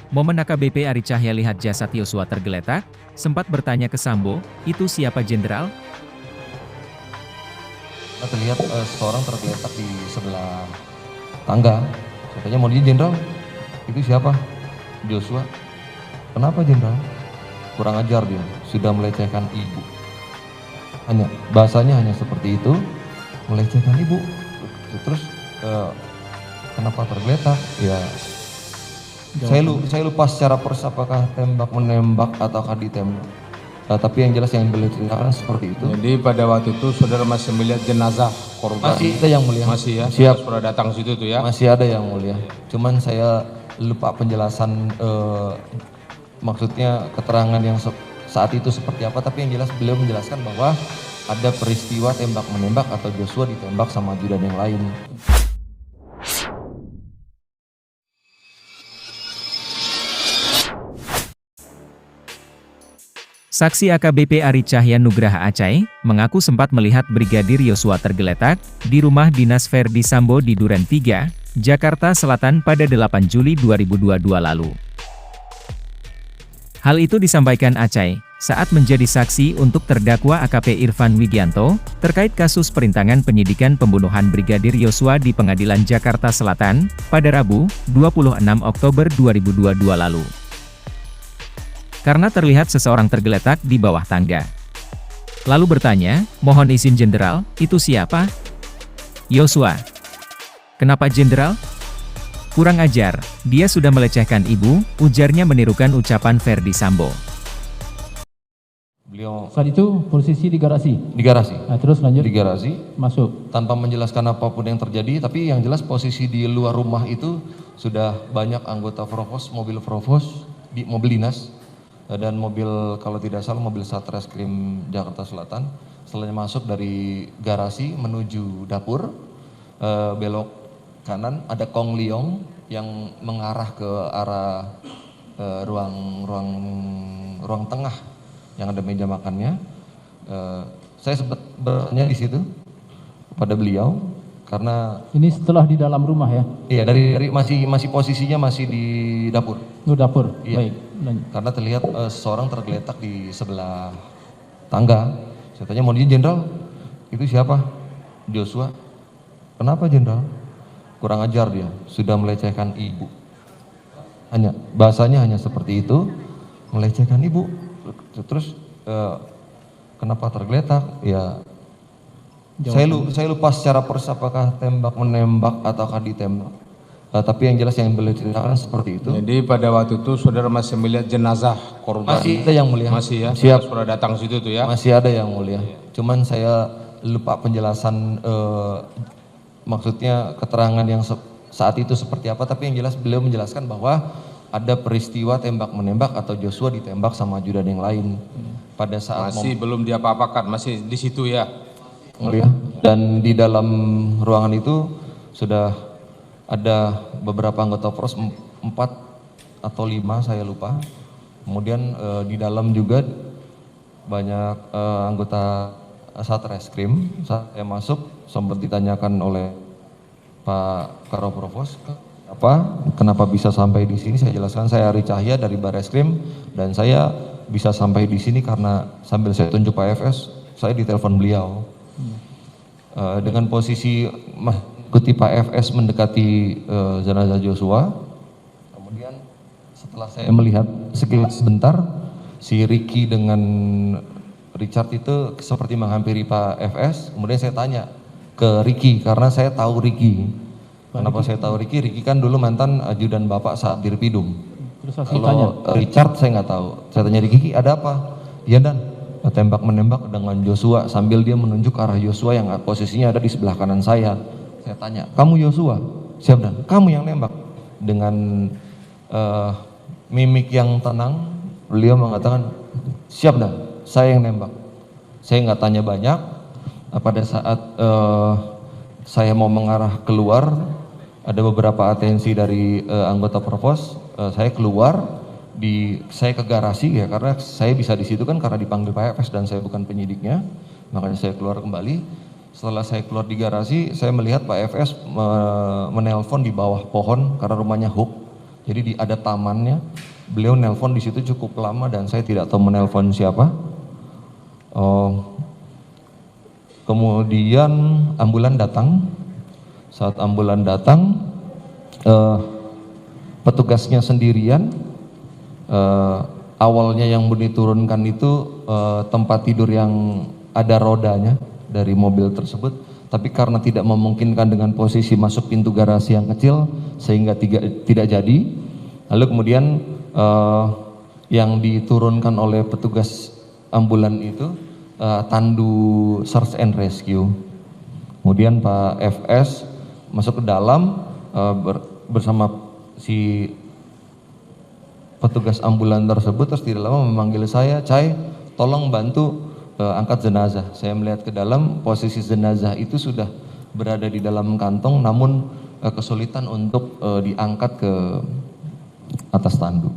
Momen AKBP Ari Cahya lihat jasad Yosua tergeletak, sempat bertanya ke Sambo, itu siapa jenderal? Terlihat seseorang tergeletak di sebelah tangga. Saya tanya, mau dia jenderal? Itu siapa? Joshua. Kenapa jenderal? Kurang ajar dia, sudah melecehkan ibu. Bahasanya hanya seperti itu, melecehkan ibu. Terus kenapa tergeletak? Ya, saya lupa secara persis apakah tembak menembak ataukah ditembak. Tapi yang jelas yang beliau ceritakan seperti itu. Jadi pada waktu itu saudara masih melihat jenazah korban? Masih ada yang mulia. Masih ya? Siap. Sudah datang situ tuh ya? Masih ada yang mulia. Cuman saya lupa penjelasan maksudnya keterangan yang saat itu seperti apa. Tapi yang jelas beliau menjelaskan bahwa ada peristiwa tembak menembak atau Joshua ditembak sama ajudan yang lain. Saksi AKBP Ari Cahya Nugraha Acai mengaku sempat melihat Brigadir Yosua tergeletak di rumah dinas Verdi Sambo di Duren 3, Jakarta Selatan pada 8 Juli 2022 lalu. Hal itu disampaikan Acai saat menjadi saksi untuk terdakwa AKP Irfan Widianto terkait kasus perintangan penyidikan pembunuhan Brigadir Yosua di Pengadilan Jakarta Selatan pada Rabu, 26 Oktober 2022 lalu. Karena terlihat seseorang tergeletak di bawah tangga. Lalu bertanya, mohon izin jenderal, itu siapa? Yosua. Kenapa jenderal? Kurang ajar, dia sudah melecehkan ibu, ujarnya menirukan ucapan Verdi Sambo. Beliau Saat itu posisi di garasi? di garasi. Nah, terus lanjut? Di garasi. Masuk? Tanpa menjelaskan apapun yang terjadi, tapi yang jelas posisi di luar rumah itu sudah banyak anggota Provos, mobil dinas, dan mobil kalau tidak salah mobil Satreskrim Jakarta Selatan. Setelahnya masuk dari garasi menuju dapur, belok kanan ada Kong Liong yang mengarah ke arah ruang tengah yang ada meja makannya. Saya sempat bertanya di situ kepada beliau karena ini setelah di dalam rumah ya? iya dari masih posisinya masih di dapur. Di dapur. Iya. Baik. Lanjut. Karena terlihat seseorang tergeletak di sebelah tangga. Saya tanya, mau dia jenderal? Itu siapa? Joshua. Kenapa jenderal? Kurang ajar dia, sudah melecehkan ibu. Bahasanya hanya seperti itu, melecehkan ibu. Terus kenapa tergeletak? Ya, saya lupa secara persis apakah tembak menembak ataukah ditembak. Tapi yang jelas yang beliau ceritakan seperti itu. Jadi pada waktu itu saudara masih melihat jenazah korban? Masih ada yang mulia. Masih ya? Siap. Sudah datang situ tuh ya? Masih ada yang mulia. Cuman saya lupa penjelasan maksudnya keterangan yang saat itu seperti apa. Tapi yang jelas beliau menjelaskan bahwa ada peristiwa tembak menembak atau Joshua ditembak sama ajudan yang lain pada saat masih belum diapa-apakan, masih di situ ya? mulia. Dan di dalam ruangan itu sudah ada beberapa anggota Pros, 4 atau 5 saya lupa. Kemudian di dalam juga banyak anggota Satreskrim. Saat saya masuk sempat ditanyakan oleh Pak Karo Provos, kenapa bisa sampai di sini? Saya jelaskan saya Ari Cahya dari Bareskrim dan saya bisa sampai di sini karena sambil saya tunjuk Pak FS, saya ditelepon beliau. Dengan posisi ikuti Pak FS mendekati jenazah Joshua. Kemudian setelah saya melihat sekilas sebentar, si Ricky dengan Richard itu seperti menghampiri Pak FS. Kemudian saya tanya ke Ricky karena saya tahu Ricky. Kenapa saya tahu Ricky? Ricky kan dulu mantan ajudan Bapak saat di Dirpidum. Terus saksi tanya? Kalau Richard saya nggak tahu. Saya tanya Ricky, ada apa? Iya Dan, tembak menembak dengan Joshua sambil dia menunjuk arah Joshua yang posisinya ada di sebelah kanan saya. Saya tanya, kamu Joshua? Siap Dan, kamu yang nembak. Dengan mimik yang tenang, beliau mengatakan, siap Dan, saya yang nembak. Saya nggak tanya banyak. Pada saat saya mau mengarah keluar, ada beberapa atensi dari anggota Provos. Saya keluar, saya ke garasi ya, karena saya bisa di situ kan karena dipanggil Pak FS dan saya bukan penyidiknya, makanya saya keluar kembali. Setelah saya keluar di garasi, saya melihat Pak FS menelpon di bawah pohon karena rumahnya hook. Jadi ada tamannya. Beliau nelpon di situ cukup lama dan saya tidak tahu menelpon siapa. Kemudian ambulan datang. Saat ambulan datang, petugasnya sendirian. Awalnya yang diturunkan itu tempat tidur yang ada rodanya dari mobil tersebut, tapi karena tidak memungkinkan dengan posisi masuk pintu garasi yang kecil sehingga tidak jadi. Lalu kemudian yang diturunkan oleh petugas ambulan itu tandu search and rescue. Kemudian Pak FS masuk ke dalam bersama si petugas ambulan tersebut, terus tidak lama memanggil saya, "Cai, tolong bantu angkat jenazah." Saya melihat ke dalam, posisi jenazah itu sudah berada di dalam kantong, namun kesulitan untuk diangkat ke atas tandu.